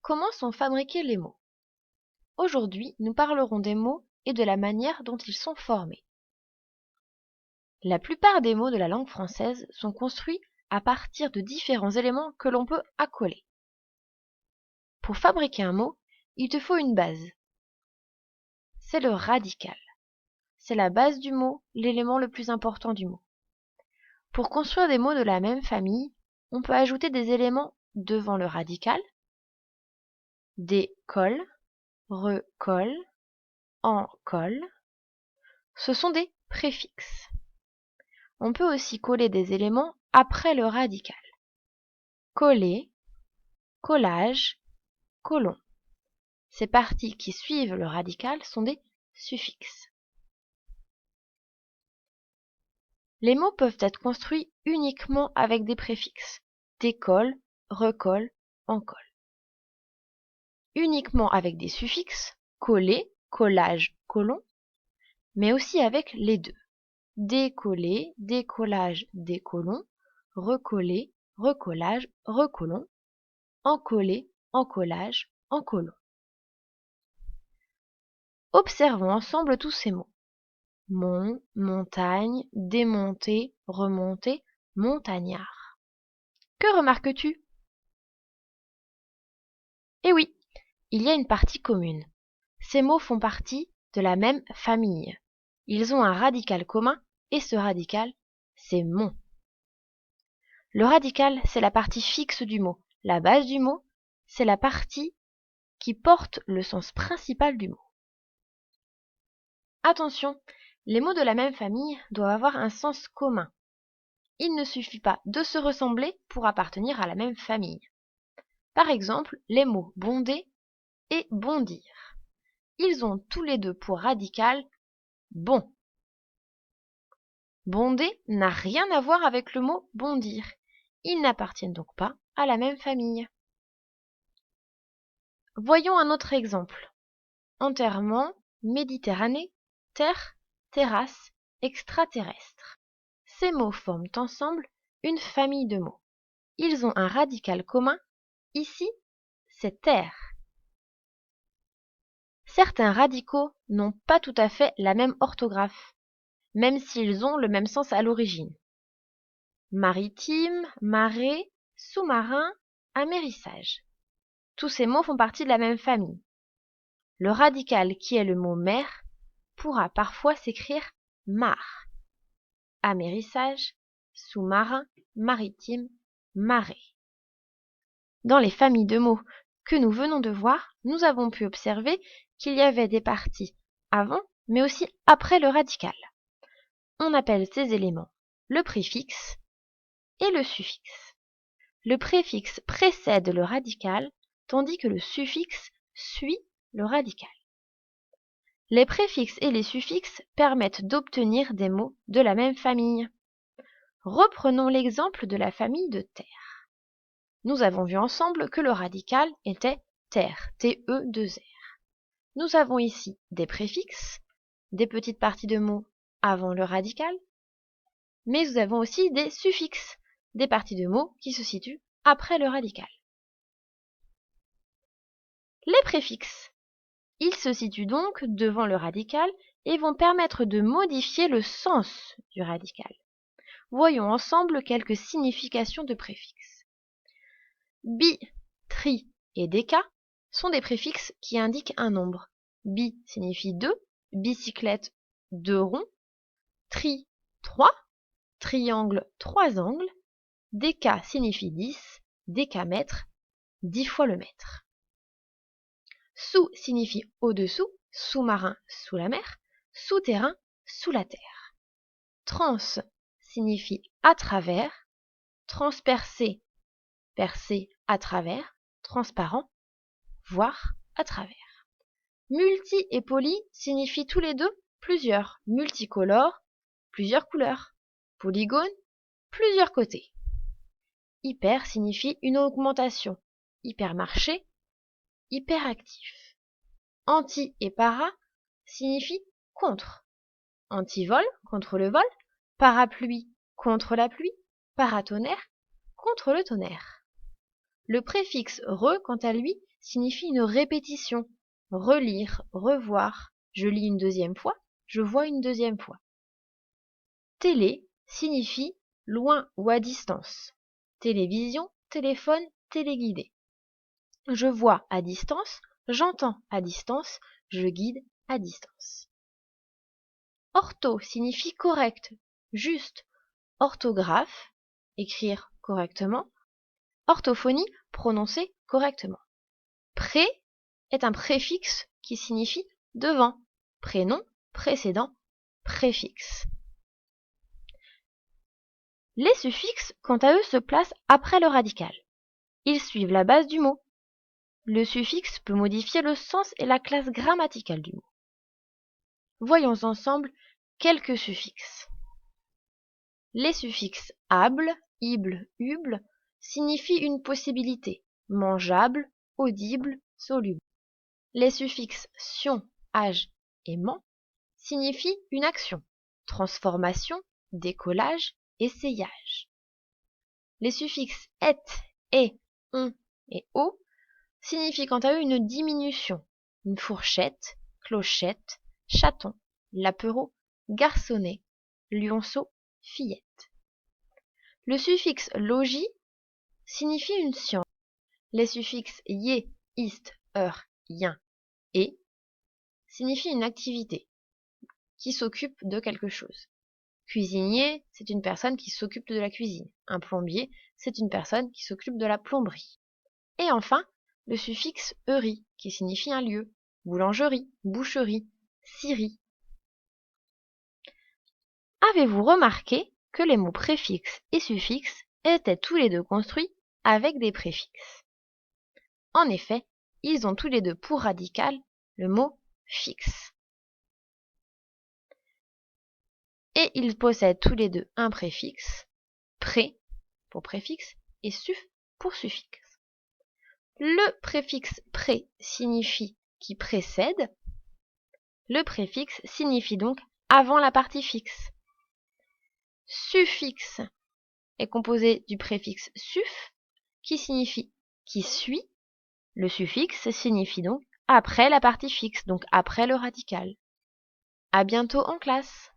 comment sont fabriqués les mots. Aujourd'hui, nous parlerons des mots et de la manière dont ils sont formés. La plupart des mots de la langue française sont construits à partir de différents éléments que l'on peut accoler. Pour fabriquer un mot, il te faut une base. C'est le radical. C'est la base du mot, l'élément le plus important du mot. Pour construire des mots de la même famille, on peut ajouter des éléments devant le radical, des cols, recols, encols. Ce sont des préfixes. On peut aussi coller des éléments après le radical. Coller, collage, colon. Ces parties qui suivent le radical sont des suffixes. Les mots peuvent être construits uniquement avec des préfixes. Décolle, recolle, encolle. Uniquement avec des suffixes, coller, collage, colon, mais aussi avec les deux. Décoller, décollage, décolon, recoller, recollage, recolon, encoller, encollage, encolon. Observons ensemble tous ces mots. Mont, montagne, démonter, remonter, montagnard. Que remarques-tu? Eh oui, il y a une partie commune. Ces mots font partie de la même famille. Ils ont un radical commun et ce radical, c'est mon. Le radical, c'est la partie fixe du mot. La base du mot, c'est la partie qui porte le sens principal du mot. Attention, les mots de la même famille doivent avoir un sens commun. Il ne suffit pas de se ressembler pour appartenir à la même famille. Par exemple, les mots bonder et bondir. Ils ont tous les deux pour radical bon. Bonder n'a rien à voir avec le mot bondir. Ils n'appartiennent donc pas à la même famille. Voyons un autre exemple. Enterrement, Méditerranée, terre, terrasse, extraterrestre. Ces mots forment ensemble une famille de mots. Ils ont un radical commun. Ici, c'est terre. Certains radicaux n'ont pas tout à fait la même orthographe, même s'ils ont le même sens à l'origine. Maritime, marée, sous-marin, amérissage. Tous ces mots font partie de la même famille. Le radical qui est le mot mer pourra parfois s'écrire mare. Amérissage, sous-marin, maritime, marée. Dans les familles de mots que nous venons de voir, nous avons pu observer qu'il y avait des parties avant, mais aussi après le radical. On appelle ces éléments le préfixe et le suffixe. Le préfixe précède le radical, tandis que le suffixe suit le radical. Les préfixes et les suffixes permettent d'obtenir des mots de la même famille. Reprenons l'exemple de la famille de terre. Nous avons vu ensemble que le radical était terre, T-E-2-R. Nous avons ici des préfixes, des petites parties de mots avant le radical, mais nous avons aussi des suffixes, des parties de mots qui se situent après le radical. Les préfixes. Ils se situent donc devant le radical et vont permettre de modifier le sens du radical. Voyons ensemble quelques significations de préfixes. Bi, tri et déca sont des préfixes qui indiquent un nombre. Bi signifie 2, bicyclette 2 ronds, tri 3, triangle 3 angles, déca signifie 10, décamètre 10 fois le mètre. Sous signifie au-dessous, sous-marin sous la mer, souterrain sous la terre. Trans signifie à travers, transpercé, percé à travers, transparent, voir à travers. Multi et poly signifient tous les deux plusieurs, multicolore, plusieurs couleurs, polygone, plusieurs côtés. Hyper signifie une augmentation, hypermarché, hyperactif. Anti et para signifient contre. Antivol contre le vol, parapluie contre la pluie, paratonnerre contre le tonnerre. Le préfixe re, quant à lui, signifie une répétition. Relire, revoir. Je lis une deuxième fois, je vois une deuxième fois. Télé signifie loin ou à distance. Télévision, téléphone, téléguidé. Je vois à distance, j'entends à distance, je guide à distance. Ortho signifie correct, juste. Orthographe, écrire correctement. Orthophonie, prononcer correctement. Pré est un préfixe qui signifie devant. Prénom, précédent, préfixe. Les suffixes, quant à eux, se placent après le radical. Ils suivent la base du mot. Le suffixe peut modifier le sens et la classe grammaticale du mot. Voyons ensemble quelques suffixes. Les suffixes able, ible, uble signifient une possibilité, mangeable, audible, soluble. Les suffixes tion, age et ment signifient une action, transformation, décollage, essayage. Les suffixes et, on et o signifient quant à eux une diminution, une fourchette, clochette, chaton, l'apéro, garçonnet, lionceau, fillette. Le suffixe logis signifie une science. Les suffixes yé, ist, yen et signifient une activité qui s'occupe de quelque chose. Cuisinier, c'est une personne qui s'occupe de la cuisine. Un plombier, c'est une personne qui s'occupe de la plomberie. Et enfin, le suffixe eurie, qui signifie un lieu. Boulangerie, boucherie, scierie. Avez-vous remarqué que les mots préfixes et suffixes étaient tous les deux construits avec des préfixes? En effet, ils ont tous les deux pour radical le mot fixe. Et ils possèdent tous les deux un préfixe, pré pour préfixe et suff pour suffixe. Le préfixe pré signifie qui précède. Le préfixe signifie donc avant la partie fixe. Suffixe est composé du préfixe suff qui signifie qui suit. Le suffixe signifie donc après la partie fixe, donc après le radical. À bientôt en classe.